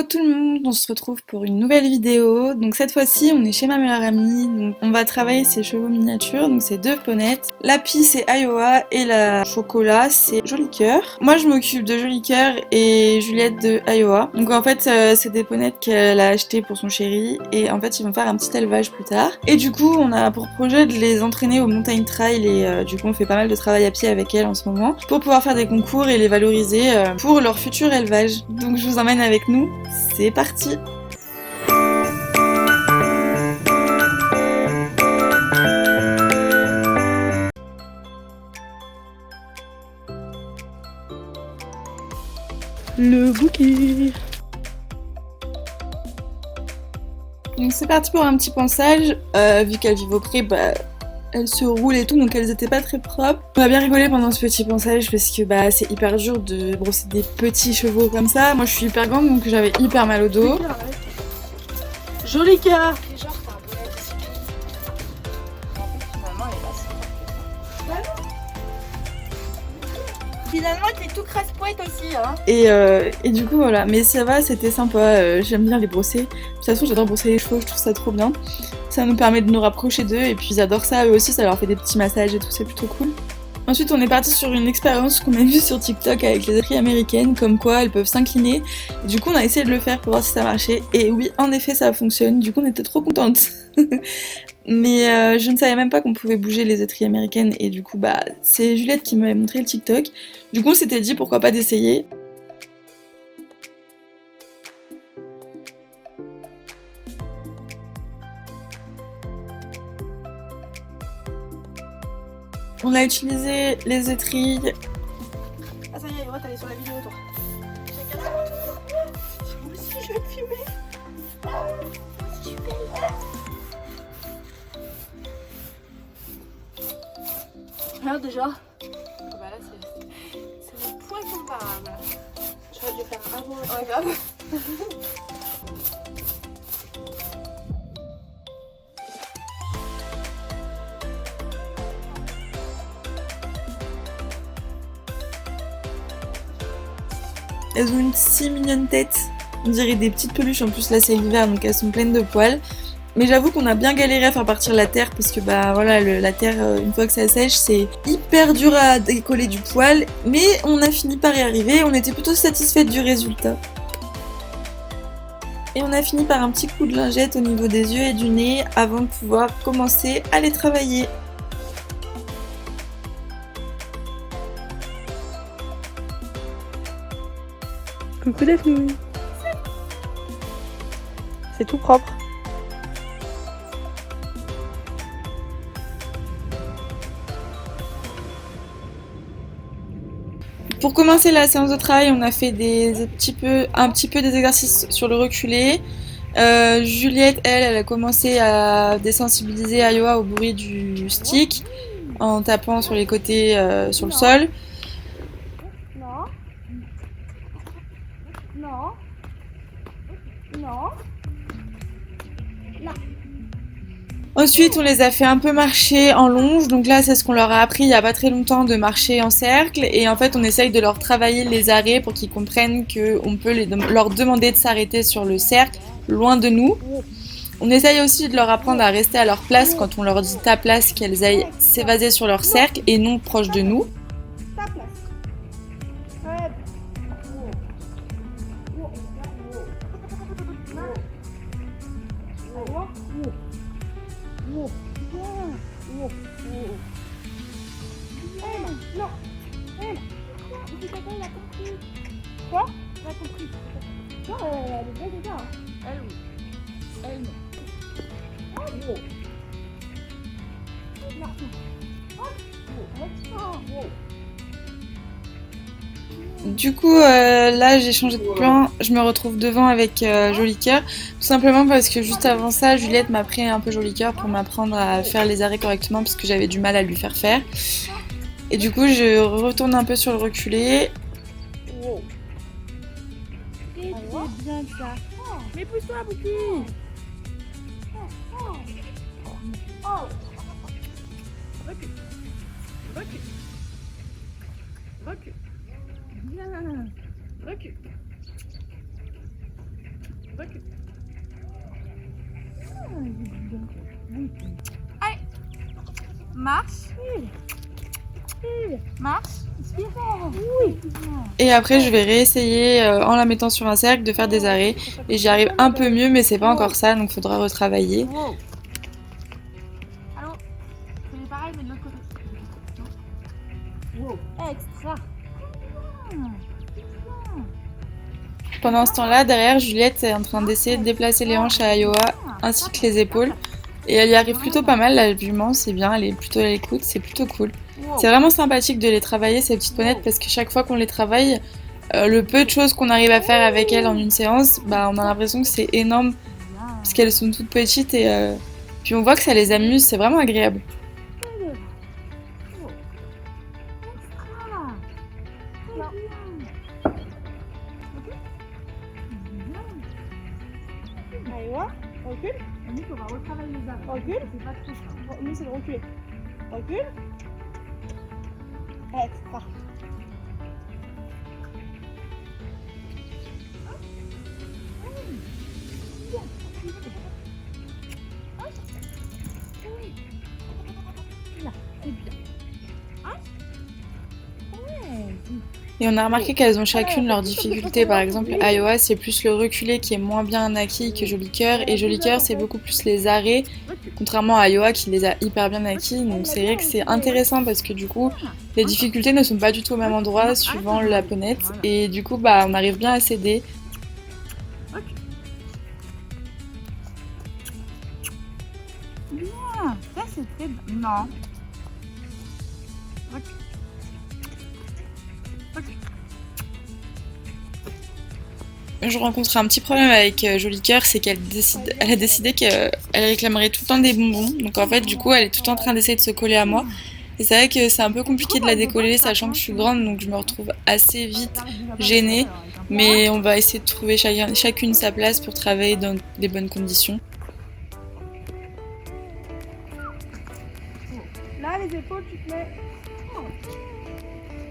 Hello tout le monde, on se retrouve pour une nouvelle vidéo. Donc cette fois-ci, on est chez ma meilleure amie. Donc on va travailler ses chevaux miniatures. Donc c'est deux ponettes. La pie c'est Iowa et la chocolat c'est Joli Cœur. Moi je m'occupe de Joli Cœur et Juliette de Iowa. Donc en fait c'est des ponettes qu'elle a achetées pour son chéri et en fait ils vont faire un petit élevage plus tard. Et du coup on a pour projet de les entraîner au montagne trail et du coup on fait pas mal de travail à pied avec elle en ce moment pour pouvoir faire des concours et les valoriser pour leur futur élevage. Donc je vous emmène avec nous. C'est parti! Le bouquet! Donc c'est parti pour un petit ponçage. Vu qu'elles vivent au pré, elles se roulent et tout, donc elles étaient pas très propres. On a bien rigolé pendant ce petit ponçage parce que c'est hyper dur de brosser des petits chevaux comme ça. Moi je suis hyper grande donc j'avais hyper mal au dos. Joli Cœur! Finalement, t'es tout crasse-poète aussi, hein. Et du coup, voilà. Mais ça va, c'était sympa. J'aime bien les brosser. De toute façon, j'adore brosser les chevaux, je trouve ça trop bien. Ça nous permet de nous rapprocher d'eux. Et puis, ils adorent ça eux aussi. Ça leur fait des petits massages et tout, c'est plutôt cool. Ensuite, on est parti sur une expérience qu'on a vue sur TikTok avec les écris américaines, comme quoi elles peuvent s'incliner. Du coup, on a essayé de le faire pour voir si ça marchait. Et oui, en effet, ça fonctionne. Du coup, on était trop contentes. Mais je ne savais même pas qu'on pouvait bouger les étriers américaines et du coup c'est Juliette qui m'avait montré le TikTok. Du coup on s'était dit pourquoi pas d'essayer. On a utilisé les étrilles. Ah ça y est, t'allais sur la vidéo toi. Moi aussi je vais te filmer. Moi aussi je suis belle. Regarde déjà. Ah bah là c'est le point comparable. J'aurais dû faire avant. Ouais grave. Elles ont une si mignonne tête. On dirait des petites peluches, en plus là c'est l'hiver donc elles sont pleines de poils. Mais j'avoue qu'on a bien galéré à faire partir la terre parce que la terre une fois que ça sèche c'est hyper dur à décoller du poil. Mais on a fini par y arriver, on était plutôt satisfaite du résultat. Et on a fini par un petit coup de lingette au niveau des yeux et du nez avant de pouvoir commencer à les travailler. Coucou Daphne. C'est tout propre. Pour commencer la séance de travail, on a fait un petit peu des exercices sur le reculé. Juliette, elle a commencé à désensibiliser Iowa au bruit du stick en tapant sur les côtés sur le sol. Non. Non. Non. Ensuite, on les a fait un peu marcher en longe. Donc là, c'est ce qu'on leur a appris il y a pas très longtemps de marcher en cercle. Et en fait, on essaye de leur travailler les arrêts pour qu'ils comprennent qu'on peut leur demander de s'arrêter sur le cercle, loin de nous. On essaye aussi de leur apprendre à rester à leur place quand on leur dit ta place, qu'elles aillent s'évaser sur leur cercle et non proche de nous. Ta place. Fred. Non. Quoi? Elle a compris. Non, elle est belle déjà. Elle oui. Elle non. Du coup, là, j'ai changé de plan. Je me retrouve devant avec Joli Cœur. Tout simplement parce que juste avant ça, Juliette m'a pris un peu Joli Cœur pour m'apprendre à faire les arrêts correctement parce que j'avais du mal à lui faire faire. Et du coup, je retourne un peu sur le reculé. C'est bien ça. Mais pousse-toi, Bouki. Recule. Recule. Recule. Bien. Recule. Allez, marche. Marche. Et après je vais réessayer en la mettant sur un cercle de faire des arrêts. Et j'y arrive un peu mieux mais c'est pas encore ça donc faudra retravailler. Wow. Allô, c'est pareil mais de l'autre côté. Wow. Extra. Pendant ce temps-là, derrière, Juliette est en train d'essayer de déplacer les hanches à Iowa ainsi que les épaules. Et elle y arrive plutôt pas mal, la jument, c'est bien, elle est plutôt à l'écoute, c'est plutôt cool. C'est vraiment sympathique de les travailler, ces petites ponnettes, parce que chaque fois qu'on les travaille, le peu de choses qu'on arrive à faire avec elles en une séance, bah, on a l'impression que c'est énorme, parce qu'elles sont toutes petites et puis on voit que ça les amuse, c'est vraiment agréable. Iowa, recule. On va retravailler les arrêts. Recule. C'est pas trop ça. Nous, c'est de reculer. Recule. Extra. Et on a remarqué qu'elles ont chacune leurs difficultés. Par exemple, Iowa, c'est plus le reculé qui est moins bien acquis que Joli Cœur. Et Joli Cœur, c'est beaucoup plus les arrêts, contrairement à Iowa qui les a hyper bien acquis. Donc c'est vrai que c'est intéressant parce que du coup, les difficultés ne sont pas du tout au même endroit suivant la ponette. Et du coup, bah, on arrive bien à s'aider. Bien, ça c'est très bien. Non. Je rencontre un petit problème avec Joli Cœur, c'est qu'elle a décidé qu'elle réclamerait tout le temps des bonbons. Donc en fait, du coup, elle est tout le temps en train d'essayer de se coller à moi. Et c'est vrai que c'est un peu compliqué de la décoller, sachant que je suis grande, donc je me retrouve assez vite gênée. Mais on va essayer de trouver chacune sa place pour travailler dans des bonnes conditions. Là, les épaules, tu te mets.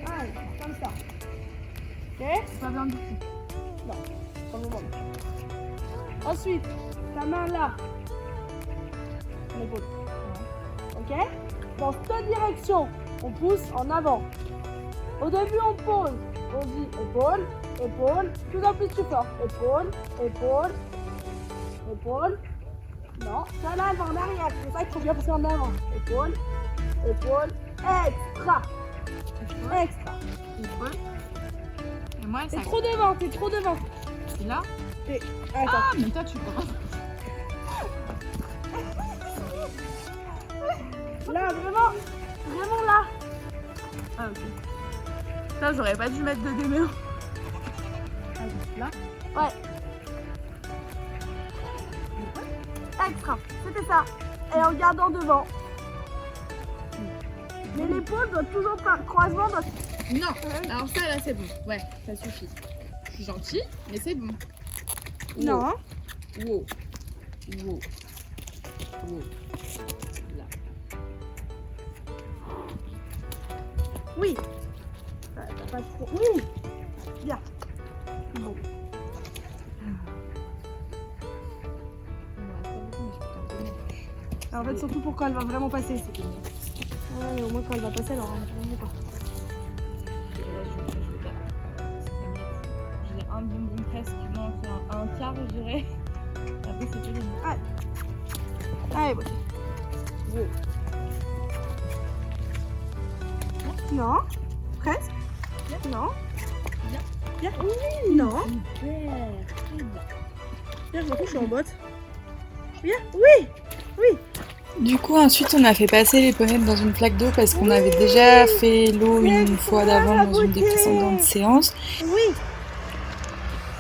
Allez, comme ça. Ok? Pas bien du tout. Non, comme le moment. Ensuite, ta main là. L'épaule. Ok? Dans cette direction, on pousse en avant. Au début, on pose. On dit épaule, épaule. Tout en plus, tu forces. Épaule, épaule, épaule. Non, celle-là, elle va en arrière. C'est ça qu'il faut bien pousser en avant. Épaule, épaule, extra. Extra. Épaule. Et moi, ça. T'es trop devant, t'es trop devant. C'est là. Attends. Ah, mais toi, tu commences. Là, vraiment là. Ah, ok. Ça, j'aurais pas dû mettre de démon. Là. Ouais. Extra, c'était ça. Et en regardant devant. Mais l'épaule doit toujours pas. Croisement doit. Non, alors ça, là, c'est bon. Ouais, ça suffit. Je suis gentille, mais c'est bon. Non. Wow. Wow. Wow. Là. Oui. T'as pas trop. Oui. Bien. Bon. En fait, surtout pour quand elle va vraiment passer. C'est bien. Ouais, mais au moins quand elle va passer, elle aura vraiment pas. J'ai un bonbon presque, non, c'est un quart, je dirais. Après, c'est tout. Allez, bon. Non. Presque. Non. Bien. Oui. Non. Bien, je m'en fous, je suis en botte. Bien. Oui. Oui. Du coup, ensuite, on a fait passer les ponnettes dans une flaque d'eau parce qu'on avait déjà fait l'eau une fois d'avant dans une des précédentes séances. Oui.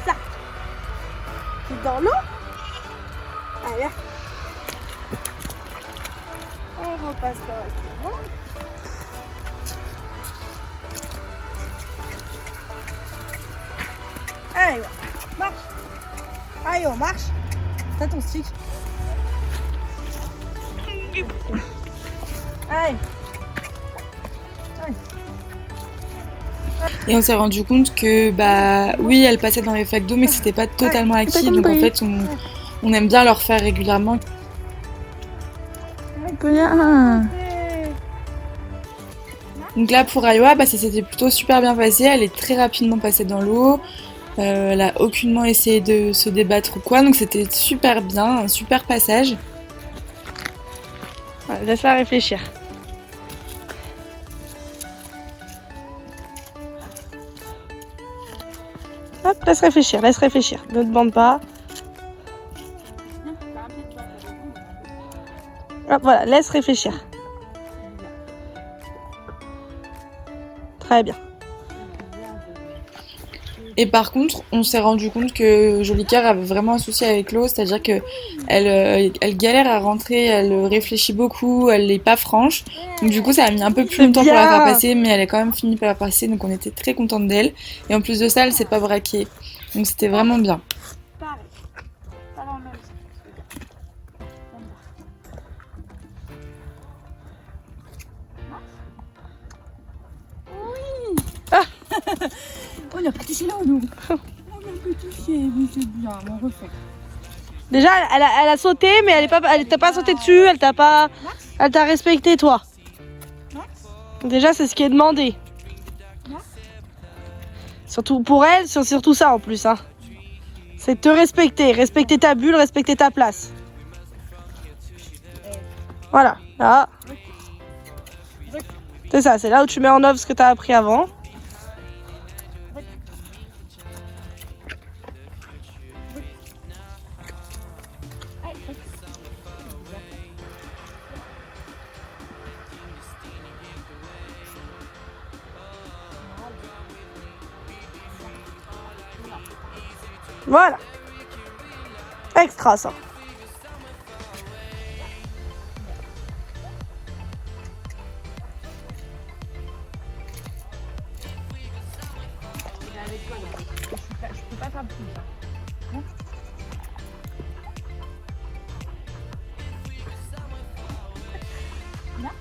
Ça. C'est dans l'eau. Allez. On repasse correctement. Allez, marche. Allez, on marche. T'as ton stick. Allez. Allez. Et on s'est rendu compte que, bah oui, elle passait dans les flaques d'eau, mais que c'était pas totalement acquis. Donc en fait, on aime bien leur faire régulièrement. Bien. Donc là, pour Ayoa, bah, ça s'était plutôt super bien passé. Elle est très rapidement passée dans l'eau. Elle a aucunement essayé de se débattre ou quoi. Donc c'était super bien, un super passage. Ouais, laisse-la réfléchir. Hop, laisse réfléchir, laisse réfléchir. Ne demande pas. Hop, voilà, laisse réfléchir. Très bien. Et par contre, on s'est rendu compte que Joli Cœur avait vraiment un souci avec l'eau, c'est-à-dire que elle galère à rentrer, elle réfléchit beaucoup, elle n'est pas franche. Donc du coup, ça a mis un peu plus longtemps pour la faire passer, mais elle a quand même fini par la passer, donc on était très contente d'elle. Et en plus de ça, elle s'est pas braquée, donc c'était vraiment bien. On n'a pas touché là, nous. On a un peu touché, mais c'est bien, on refait. Déjà, elle a sauté, mais elle t'a pas sauté dessus, elle t'a respecté toi. Déjà, c'est ce qui est demandé. Surtout pour elle, c'est surtout ça en plus. Hein. C'est te respecter, respecter ta bulle, respecter ta place. Voilà, là. C'est ça, c'est là où tu mets en œuvre ce que tu as appris avant. Voilà. Extra ça. Je peux pas faire plus ça. Viens.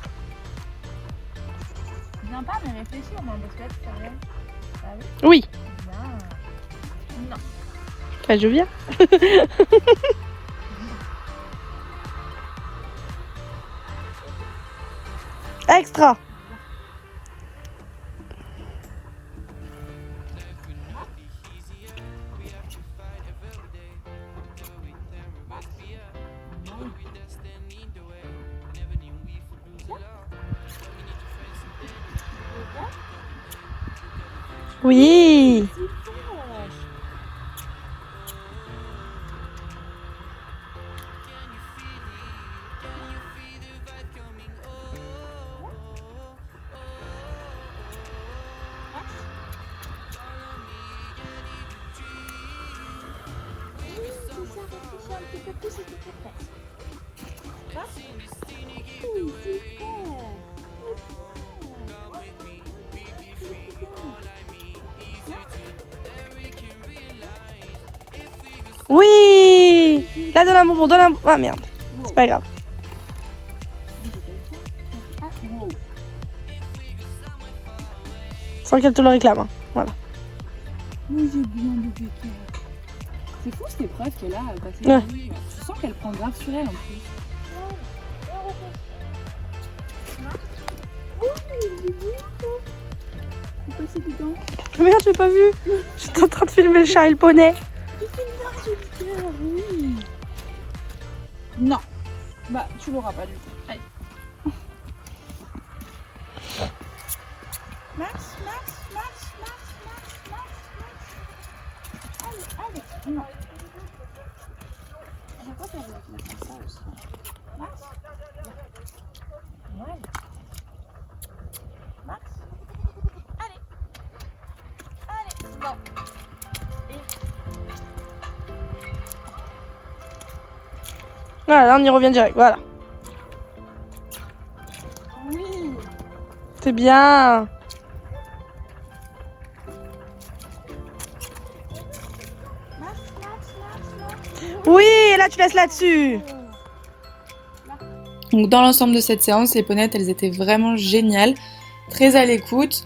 Viens pas, mais réfléchis au moins, parce que là, tu fais rien. Ah oui. Oui. Viens. Non. Je viens. Extra. Oui. Oui. Là, donne un bonbon, donne un... Ah merde. C'est pas grave. Sans qu'elle te le réclame. Hein. Voilà. Oui, j'ai bien de bébé. C'est fou cette épreuve qu'elle a passée. Ouais. Tu sens qu'elle prend grave sur elle en plus. Merde, j'ai pas vu. J'étais en train de filmer le chat et le poney. Oui. Non. Bah, tu l'auras pas du tout. Allez. Marche. Allez. Non. J'ai pas faire ça aussi. Marche. Ouais. Marche. Allez. Bon. Voilà, là on y revient direct, voilà. Oui. C'est bien. Oui, et là tu laisses là-dessus. Donc dans l'ensemble de cette séance, les ponettes, elles étaient vraiment géniales, très à l'écoute.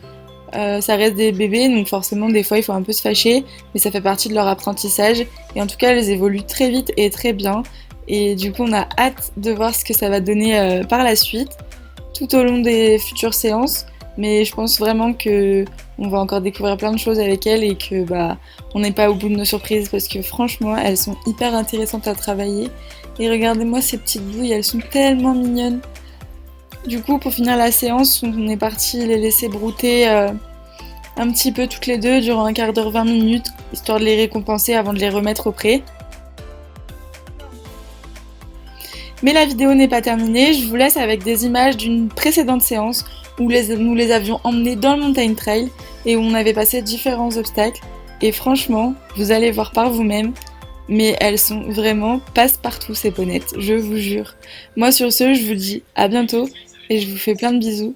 Ça reste des bébés, donc forcément des fois il faut un peu se fâcher, mais ça fait partie de leur apprentissage. Et en tout cas elles évoluent très vite et très bien. Et du coup on a hâte de voir ce que ça va donner par la suite, tout au long des futures séances. Mais je pense vraiment que on va encore découvrir plein de choses avec elles et que on n'est pas au bout de nos surprises parce que franchement elles sont hyper intéressantes à travailler. Et regardez-moi ces petites bouilles, elles sont tellement mignonnes. Du coup pour finir la séance, on est parti les laisser brouter un petit peu toutes les deux durant un quart d'heure, 20 minutes, histoire de les récompenser avant de les remettre au pré. Mais la vidéo n'est pas terminée, je vous laisse avec des images d'une précédente séance où nous les avions emmenés dans le montagne trail et où on avait passé différents obstacles. Et franchement, vous allez voir par vous-même, mais elles sont vraiment passe-partout ces ponnettes, je vous jure. Moi sur ce, je vous dis à bientôt et je vous fais plein de bisous.